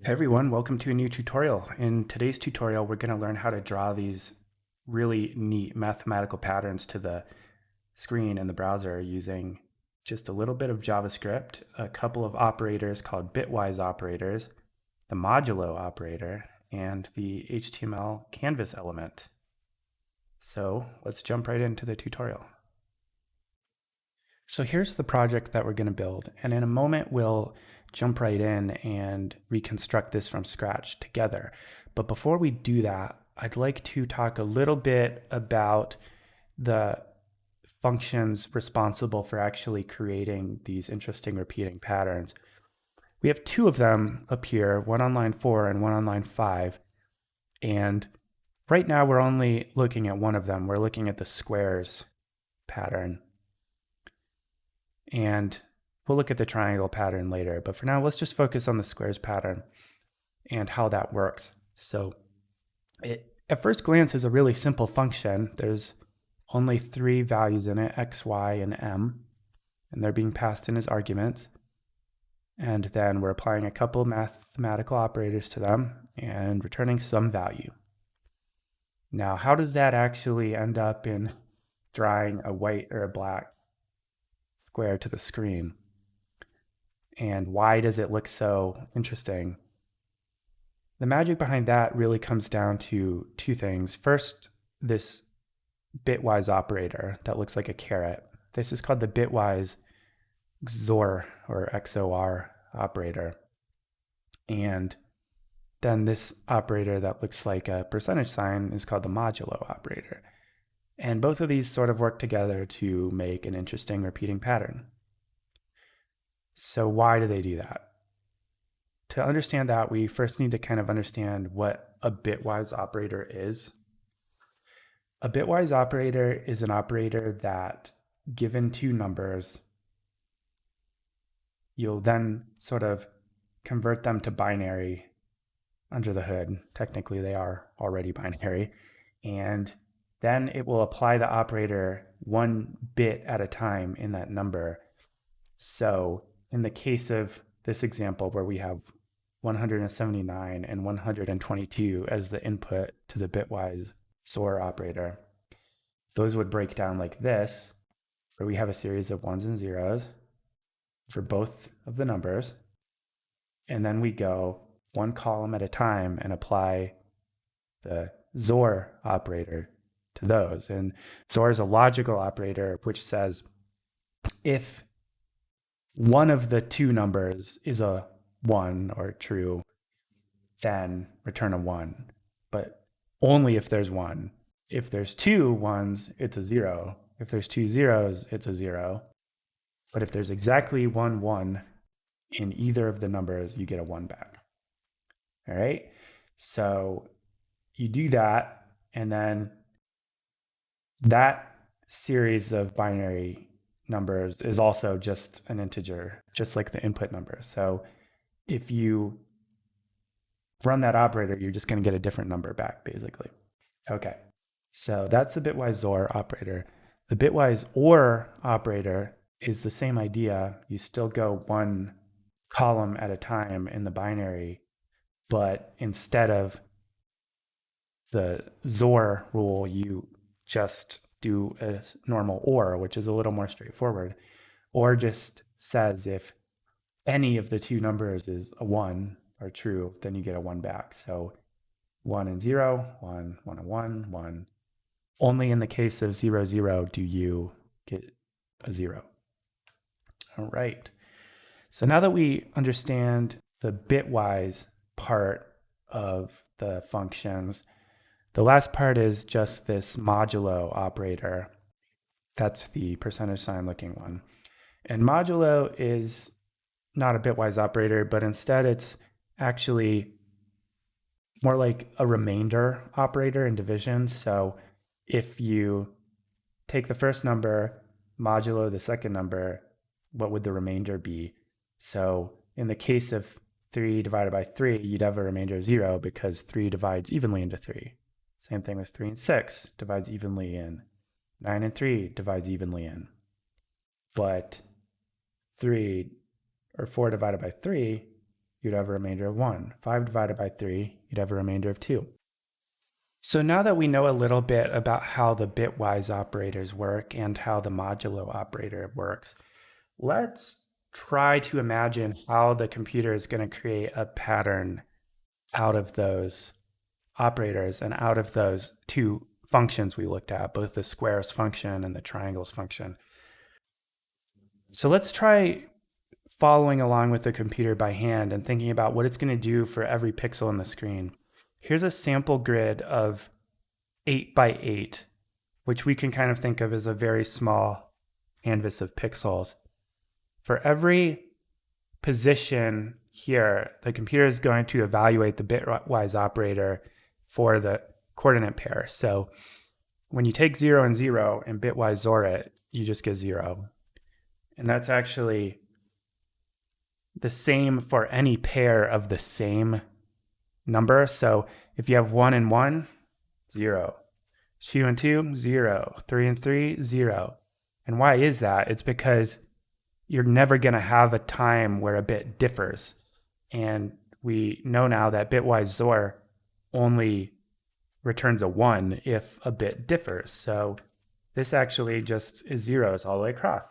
Hey everyone, welcome to a new tutorial. In today's tutorial, we're going to learn how to draw these really neat mathematical patterns to the screen in the browser using just a little bit of JavaScript, a couple of operators called Bitwise Operators, the Modulo Operator, and the HTML canvas element. So let's jump right into the tutorial. So here's the project that we're going to build, and in a moment we'll jump right in and reconstruct this from scratch together. But before we do that, I'd like to talk a little bit about the functions responsible for actually creating these interesting repeating patterns. We have two of them up here, one on line 4 and one on line 5. And right now we're only looking at one of them. We're looking at the squares pattern. And we'll look at the triangle pattern later, but for now, let's just focus on the squares pattern and how that works. So it, at first glance, is a really simple function. There's only 3 values in it, x, y, and m, and they're being passed in as arguments. And then we're applying a couple mathematical operators to them and returning some value. Now, how does that actually end up in drawing a white or a black square to the screen? And why does it look so interesting? The magic behind that really comes down to two things. First, this bitwise operator that looks like a caret. This is called the bitwise XOR or XOR operator. And then this operator that looks like a percentage sign is called the modulo operator. And both of these sort of work together to make an interesting repeating pattern. So why do they do that? To understand that, we first need to kind of understand what a bitwise operator is. A bitwise operator is an operator that, given two numbers, you'll then sort of convert them to binary under the hood. Technically, they are already binary. And then it will apply the operator one bit at a time in that number. So in the case of this example where we have 179 and 122 as the input to the bitwise XOR operator, those would break down like this, where we have a series of ones and zeros for both of the numbers. And then we go one column at a time and apply the XOR operator to those. And XOR is a logical operator which says if one of the two numbers is a 1 or true, then return a 1, but only if there's 1. If there's 2 1s, it's a 0. If there's 2 zeros, it's a 0. But if there's exactly 1 1 in either of the numbers, you get a 1 back. All right, so you do that, and then that series of binary numbers is also just an integer, just like the input number. So if you run that operator, you're just going to get a different number back, basically. Okay, so that's the bitwise XOR operator. The bitwise OR operator is the same idea. You still go one column at a time in the binary, but instead of the XOR rule, you just do a normal OR, which is a little more straightforward. OR just says if any of the two numbers is a 1 or true, then you get a 1 back. So 1 and 0, 1, 1 and 1, 1. Only in the case of 0, 0 do you get a 0. All right. So now that we understand the bitwise part of the functions, the last part is just this modulo operator. That's the percentage sign looking one. And modulo is not a bitwise operator, but instead it's actually more like a remainder operator in division. So if you take the first number, modulo the second number, what would the remainder be? So in the case of 3 divided by 3, you'd have a remainder of 0 because 3 divides evenly into 3. Same thing with 3 and 6, divides evenly in. 9 and 3 divides evenly in. But 3 or 4 divided by 3 you'd have a remainder of 1. 5 divided by 3, you'd have a remainder of 2. So now that we know a little bit about how the bitwise operators work and how the modulo operator works, let's try to imagine how the computer is going to create a pattern out of those operators and out of those two functions we looked at, both the squares function and the triangles function. So let's try following along with the computer by hand and thinking about what it's going to do for every pixel on the screen. Here's a sample grid of 8 by 8, which we can kind of think of as a very small canvas of pixels. For every position here, the computer is going to evaluate the bitwise operator for the coordinate pair. So when you take 0 and 0 and bitwise XOR it, you just get 0. And that's actually the same for any pair of the same number. So if you have 1 and 1, 0. 2 and 2, 0. 3 and 3, 0. And why is that? It's because you're never going to have a time where a bit differs. And we know now that bitwise XOR only returns a 1 if a bit differs. So this actually just is zeros all the way across.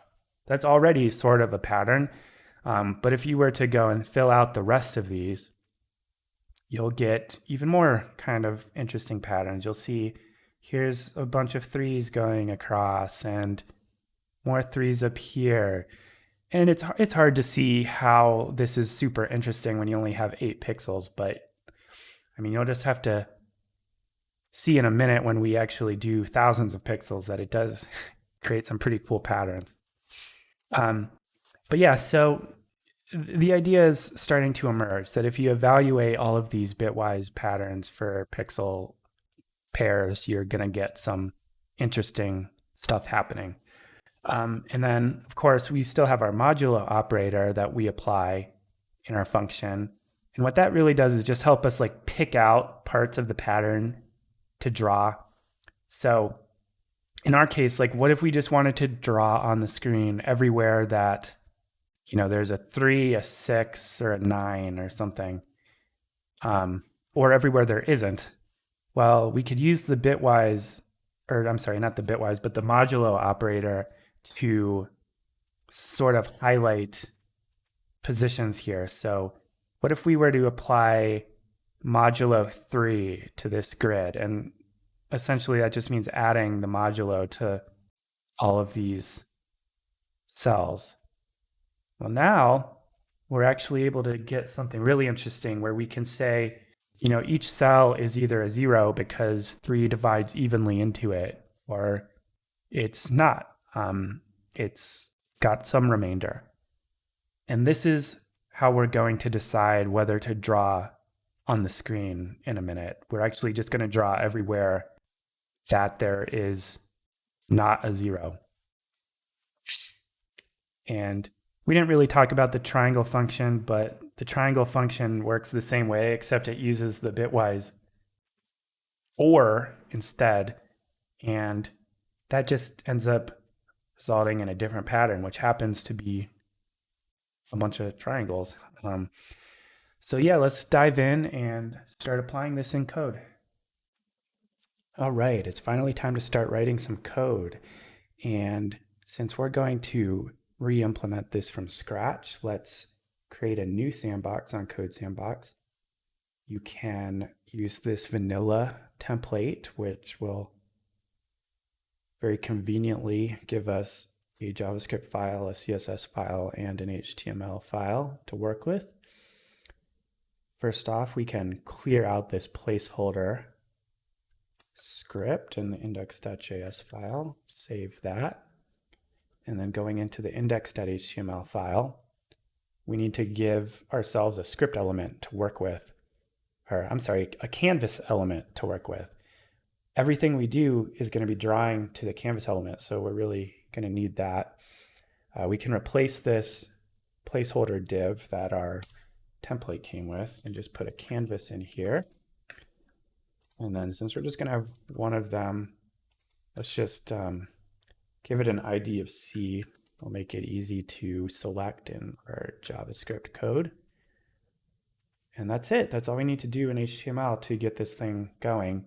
That's already sort of a pattern. But if you were to go and fill out the rest of these, you'll get even more kind of interesting patterns. You'll see here's a bunch of 3s going across and more 3s up here. And it's hard to see how this is super interesting when you only have 8 pixels, but I mean, you'll just have to see in a minute when we actually do thousands of pixels that it does create some pretty cool patterns. But yeah, so the idea is starting to emerge that if you evaluate all of these bitwise patterns for pixel pairs, you're going to get some interesting stuff happening. And then, of course, we still have our modulo operator that we apply in our function. And what that really does is just help us like pick out parts of the pattern to draw. So in our case, like what if we just wanted to draw on the screen everywhere that there's a 3, a 6, or a 9 or something, or everywhere there isn't? Well, we could use the bitwise, or I'm sorry, not the bitwise, but the modulo operator to sort of highlight positions here. So what if we were to apply modulo 3 to this grid? And essentially that just means adding the modulo to all of these cells. Well, now we're actually able to get something really interesting where we can say, each cell is either a 0 because 3 divides evenly into it, or it's not. It's got some remainder. And this is how we're going to decide whether to draw on the screen in a minute. We're actually just going to draw everywhere that there is not a 0. And we didn't really talk about the triangle function, but the triangle function works the same way, except it uses the bitwise OR instead. And that just ends up resulting in a different pattern, which happens to be a bunch of triangles. So yeah, let's dive in and start applying this in code. All right, it's finally time to start writing some code. And since we're going to re-implement this from scratch, let's create a new sandbox on Code Sandbox. You can use this vanilla template, which will very conveniently give us a JavaScript file, a CSS file, and an HTML file to work with. First off, we can clear out this placeholder script in the index.js file, save that. And then going into the index.html file, we need to give ourselves a script element to work with, or I'm sorry, a canvas element to work with. Everything we do is going to be drawing to the canvas element, so we're really going to need that. We can replace this placeholder div that our template came with and just put a canvas in here. And then since we're just going to have one of them, let's just give it an ID of C. We'll make it easy to select in our JavaScript code. And that's it. That's all we need to do in HTML to get this thing going.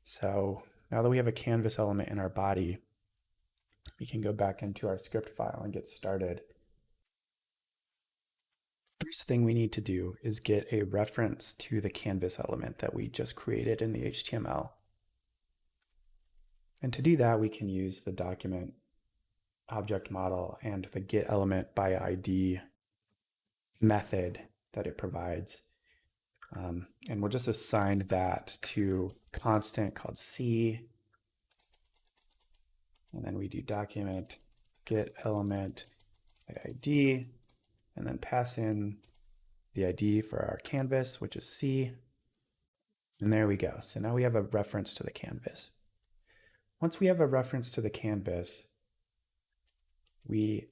So now that we have a canvas element in our body, we can go back into our script file and get started. First thing we need to do is get a reference to the canvas element that we just created in the HTML. And to do that, we can use the document object model and the get element by ID method that it provides. And we'll just assign that to constant called C. And then we do document get element by ID, and then pass in the ID for our canvas, which is C. And there we go. So now we have a reference to the canvas. Once we have a reference to the canvas, we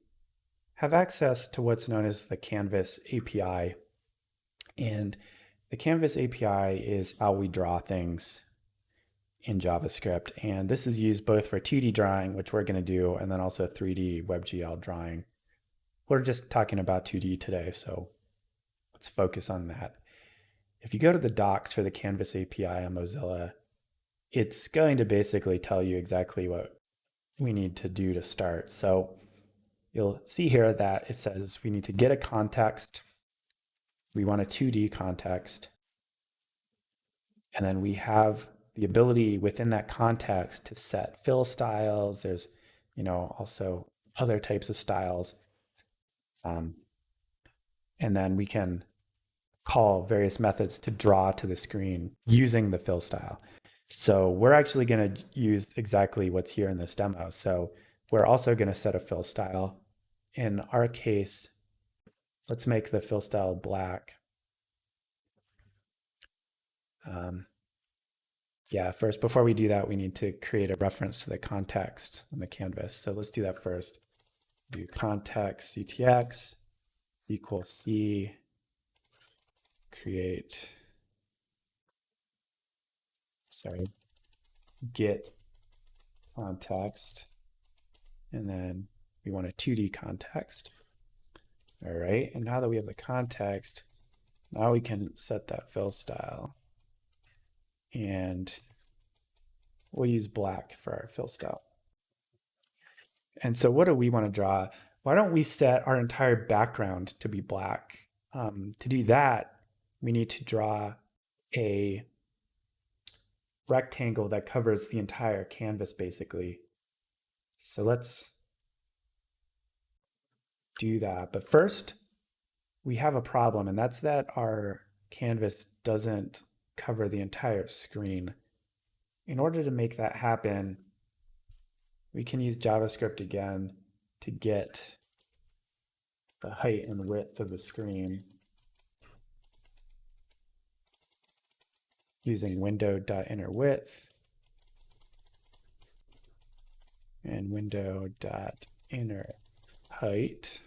have access to what's known as the Canvas API. And the Canvas API is how we draw things in JavaScript. And this is used both for 2D drawing, which we're going to do, and then also 3D WebGL drawing. We're just talking about 2D today, so let's focus on that. If you go to the docs for the Canvas API on Mozilla, it's going to basically tell you exactly what we need to do to start. So you'll see here that it says we need to get a context. We want a 2D context. And then we have the ability within that context to set fill styles. There's, also other types of styles. And then we can call various methods to draw to the screen using the fill style. So we're actually going to use exactly what's here in this demo. So we're also going to set a fill style. In our case, let's make the fill style black. First, before we do that, we need to create a reference to the context on the canvas. So let's do that first. Do context ctx equals C, get context, and then we want a 2D context. All right, and now that we have the context, now we can set that fill style. And we'll use black for our fill style. And so what do we want to draw? Why don't we set our entire background to be black? To do that, we need to draw a rectangle that covers the entire canvas, basically. So let's do that. But first, we have a problem, and that's that our canvas doesn't cover the entire screen. In order to make that happen, we can use JavaScript again to get the height and width of the screen using window.innerWidth and window.innerHeight.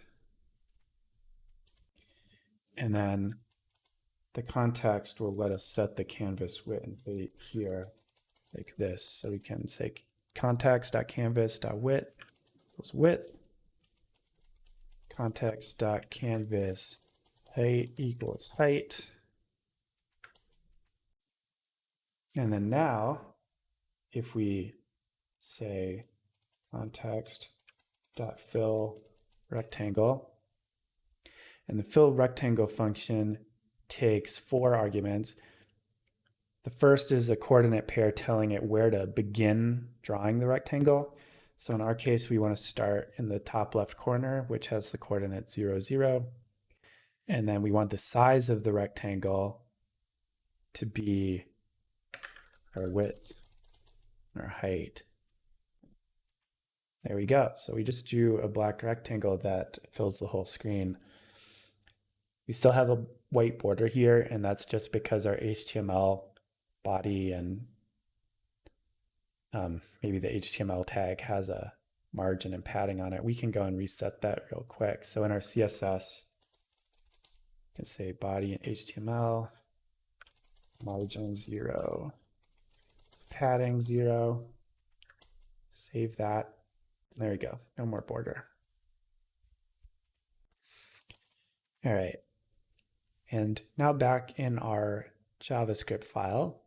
And then the context will let us set the canvas width and height here like this. So we can say context.canvas.width equals width, context.canvas height equals height. And then now, if we say context.fill rectangle, and the fill rectangle function takes 4 arguments. The first is a coordinate pair telling it where to begin drawing the rectangle. So in our case, we want to start in the top left corner, which has the coordinate 0, 0. And then we want the size of the rectangle to be our width and our height. There we go. So we just drew a black rectangle that fills the whole screen. We still have a white border here, and that's just because our HTML body and maybe the HTML tag has a margin and padding on it. We can go and reset that real quick. So in our CSS, we can say body and HTML, margin 0, padding 0, save that. There we go, no more border. All right. And now back in our JavaScript file,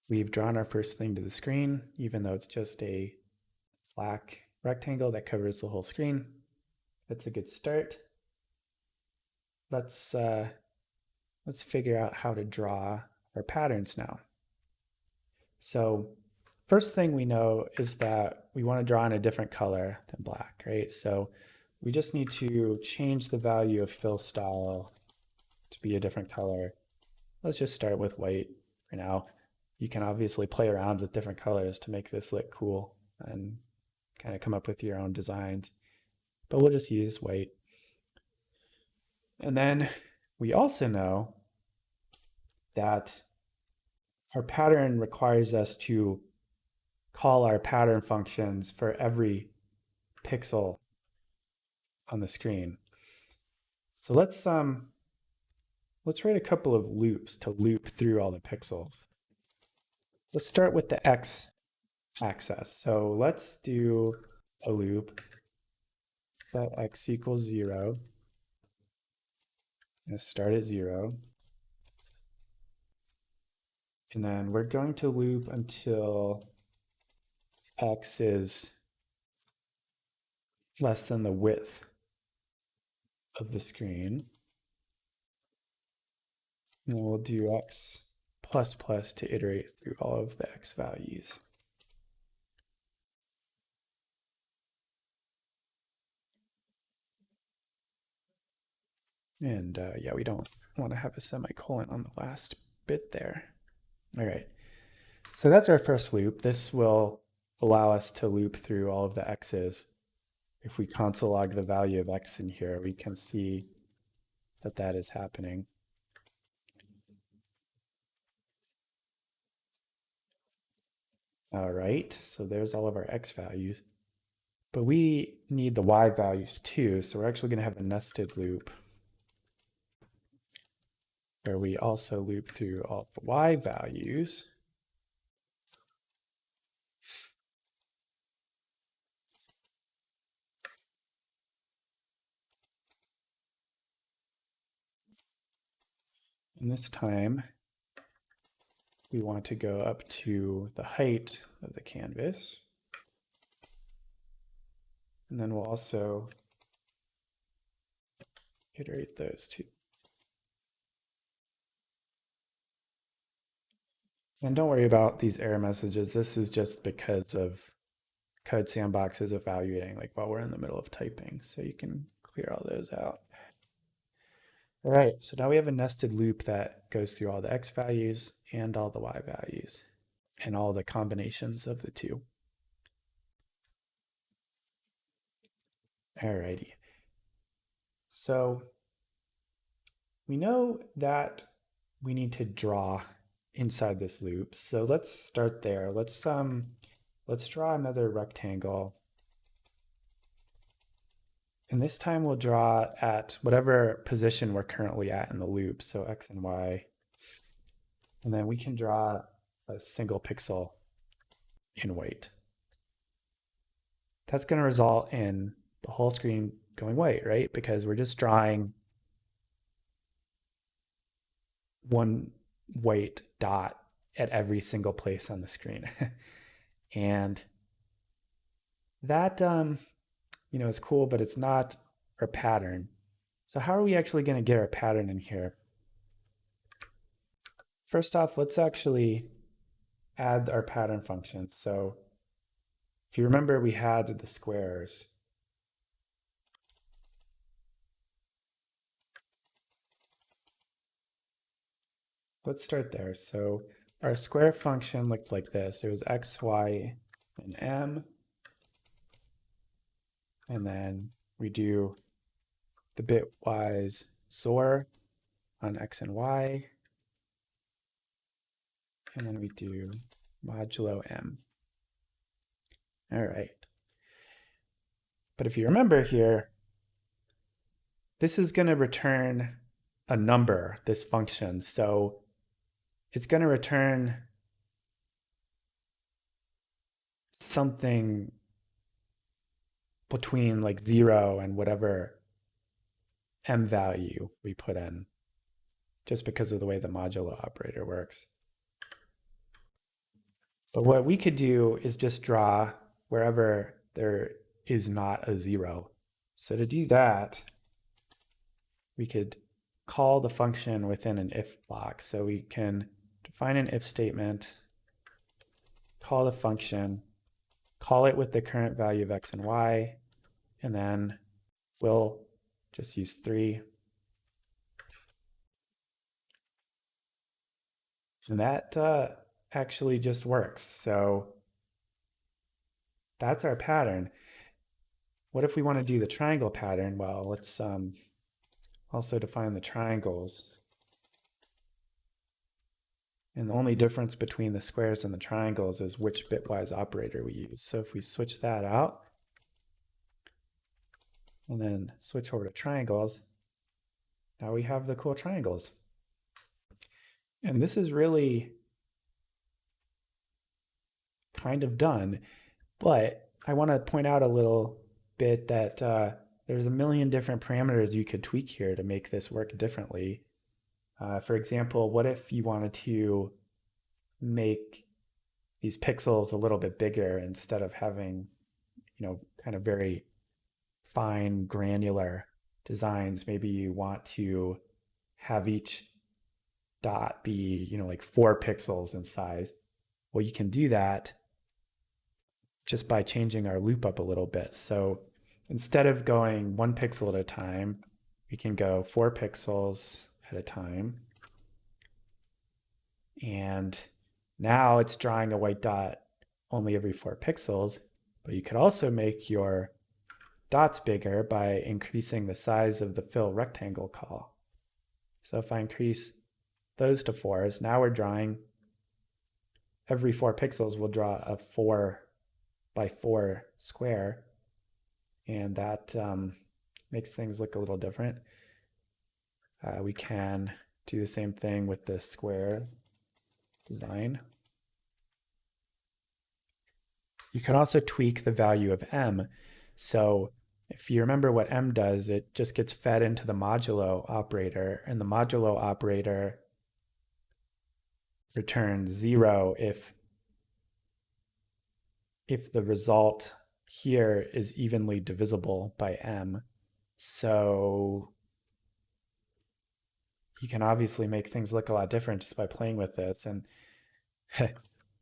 we've drawn our first thing to the screen, even though it's just a black rectangle that covers the whole screen. That's a good start. Let's figure out how to draw our patterns now. So first thing we know is that we want to draw in a different color than black, right? So we just need to change the value of fill style to be a different color. Let's just start with white for now. You can obviously play around with different colors to make this look cool and kind of come up with your own designs, but we'll just use white. And then we also know that our pattern requires us to call our pattern functions for every pixel on the screen. So let's write a couple of loops to loop through all the pixels. Let's start with the x axis. So let's do a loop that x equals 0. I'm going to start at 0. And then we're going to loop until x is less than the width of the screen. And we'll do x plus plus to iterate through all of the x values. And yeah, we don't want to have a semicolon on the last bit there. All right, so that's our first loop. This will allow us to loop through all of the x's. If we console log the value of x in here, we can see that that is happening. All right, so there's all of our x values. But we need the y values too, so we're actually going to have a nested loop where we also loop through all the y values. And this time, we want to go up to the height of the canvas. And then we'll also iterate those two. And don't worry about these error messages. This is just because of Code Sandbox is evaluating like while we're in the middle of typing. So you can clear all those out. All right, so now we have a nested loop that goes through all the x values and all the y values and all the combinations of the two. All righty. So we know that we need to draw inside this loop. So let's start there. Let's draw another rectangle. And this time we'll draw at whatever position we're currently at in the loop, so x and y. And then we can draw a single pixel in white. That's going to result in the whole screen going white, right? Because we're just drawing one white dot at every single place on the screen. And that is cool, but it's not our pattern. So how are we actually going to get our pattern in here? First off, let's actually add our pattern functions. So if you remember, we had the squares. Let's start there. So our square function looked like this. It was x, y, and m. And then we do the bitwise XOR on x and y. And then we do modulo m. All right. But if you remember here, this is going to return a number, this function. So it's going to return something between like 0 and whatever m value we put in. just because of the way the modulo operator works. But what we could do is just draw wherever there is not a 0. So to do that, we could call the function within an if block. So we can define an if statement, call the function, call it with the current value of x and y, and then we'll just use 3. And that actually just works. So that's our pattern. What if we want to do the triangle pattern? Well, let's also define the triangles. And the only difference between the squares and the triangles is which bitwise operator we use. So if we switch that out and then switch over to triangles, now we have the cool triangles. And this is really kind of done, but I want to point out a little bit that there's a million different parameters you could tweak here to make this work differently. For example, what if you wanted to make these pixels a little bit bigger instead of having, kind of very fine granular designs? Maybe you want to have each dot be, like 4 pixels in size. Well, you can do that just by changing our loop up a little bit. So instead of going 1 pixel at a time, we can go 4 pixels at a time. And now it's drawing a white dot only every 4 pixels, but you could also make your dots bigger by increasing the size of the fill rectangle call. So if I increase those to 4s, now we're drawing every 4 pixels will draw a 4 by 4 square, and that makes things look a little different. We can do the same thing with the square design. You can also tweak the value of m. So if you remember what m does, it just gets fed into the modulo operator, and the modulo operator returns 0 if the result here is evenly divisible by m. So you can obviously make things look a lot different just by playing with this. And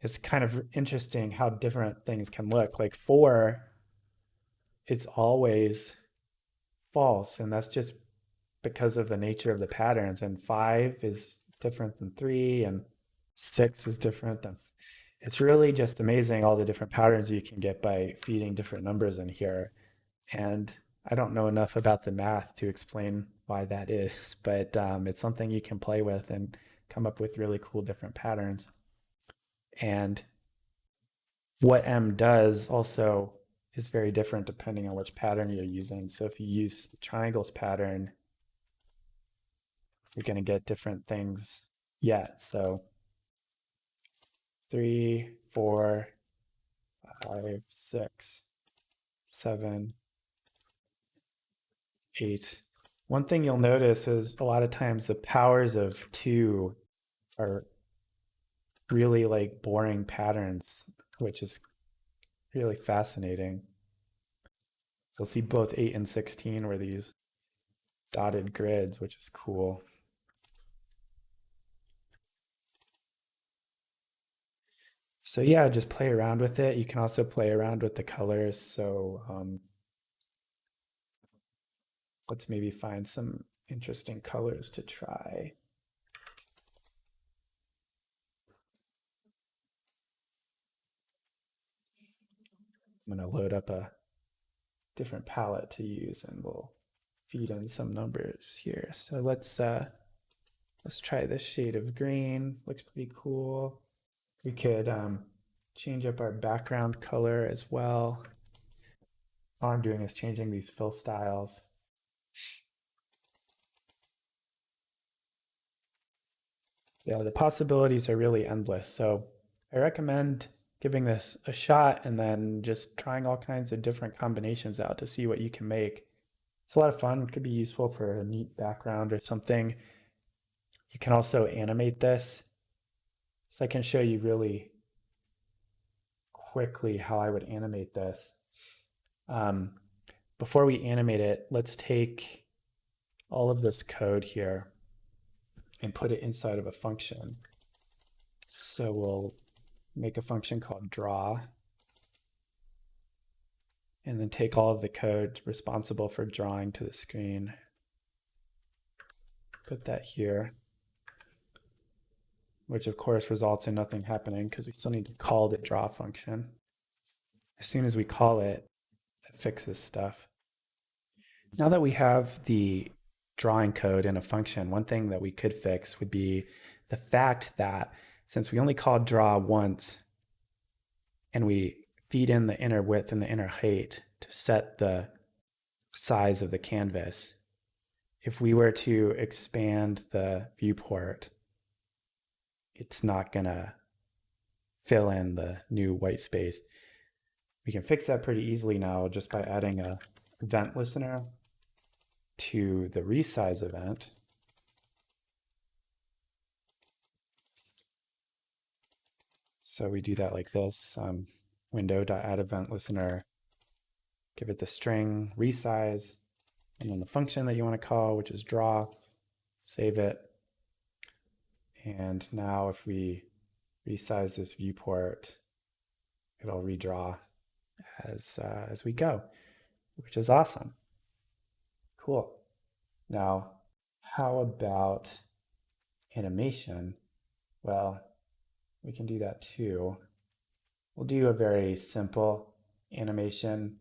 it's kind of interesting how different things can look. Like 4, it's always false, and that's just because of the nature of the patterns. And 5 is different than 3, and 6 is different than. It's really just amazing all the different patterns you can get by feeding different numbers in here. And I don't know enough about the math to explain why that is, but it's something you can play with and come up with really cool different patterns. And what m does also is very different depending on which pattern you're using. So if you use the triangles pattern, you're going to get different things yet. So 3, 4, 5, 6, 7, 8. One thing you'll notice is a lot of times the powers of 2 are really like boring patterns, which is really fascinating. You'll see both 8 and 16 were these dotted grids, which is cool. So yeah, just play around with it. You can also play around with the colors. So let's maybe find some interesting colors to try. I'm going to load up a different palette to use, and we'll feed in some numbers here. So let's try this shade of green. Looks pretty cool. We could change up our background color as well. All I'm doing is changing these fill styles. Yeah, the possibilities are really endless. So I recommend giving this a shot and then just trying all kinds of different combinations out to see what you can make. It's a lot of fun. It could be useful for a neat background or something. You can also animate this. So I can show you really quickly how I would animate this. Before we animate it, let's take all of this code here and put it inside of a function. So we'll make a function called draw, and then take all of the code responsible for drawing to the screen. Put that here, which of course results in nothing happening because we still need to call the draw function. As soon as we call it, it fixes stuff. Now that we have the drawing code in a function, one thing that we could fix would be the fact that since we only called draw once and we feed in the inner width and the inner height to set the size of the canvas, if we were to expand the viewport, it's not gonna fill in the new white space. We can fix that pretty easily now just by adding a event listener to the resize event. So we do that like this, window.addEventListener, give it the string resize, and then the function that you want to call, which is draw, save it. And now if we resize this viewport, it'll redraw as we go, which is awesome. Cool. Now, how about animation? Well, we can do that too. We'll do a very simple animation.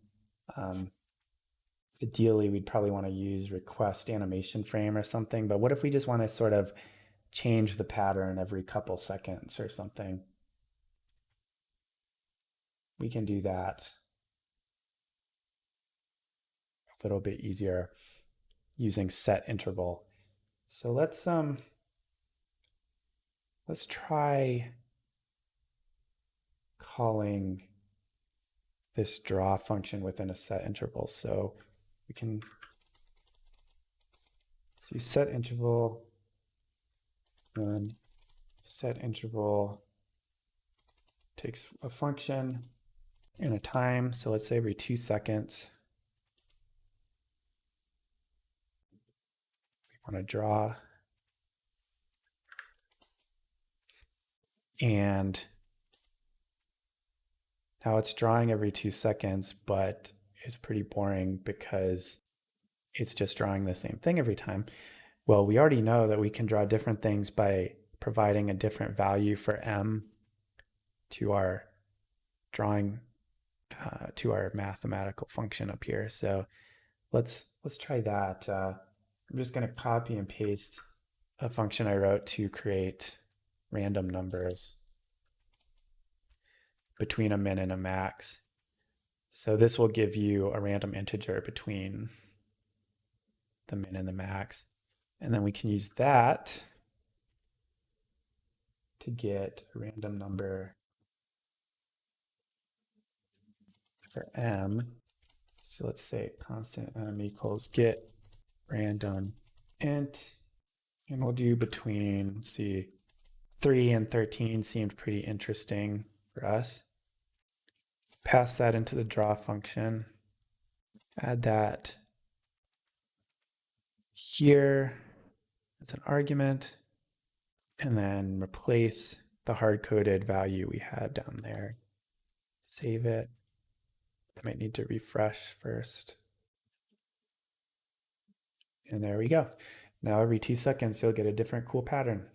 Ideally, we'd probably want to use request animation frame or something, but what if we just want to sort of change the pattern every couple seconds or something? We can do that a little bit easier using set interval. So let's try calling this draw function within a set interval. So we can use set interval, and set interval takes a function and a time. So let's say every 2 seconds, we want to draw. And now it's drawing every 2 seconds, but it's pretty boring because it's just drawing the same thing every time. Well, we already know that we can draw different things by providing a different value for m to our drawing, to our mathematical function up here. So let's try that. I'm just going to copy and paste a function I wrote to create random numbers between a min and a max. So this will give you a random integer between the min and the max. And then we can use that to get a random number for m. So let's say constant m equals get random int, and we'll do between, let's see, 3 and 13 seemed pretty interesting for us. Pass that into the draw function, add that here as an argument, and then replace the hard-coded value we had down there. Save it. I might need to refresh first. And there we go. Now every 2 seconds, you'll get a different cool pattern.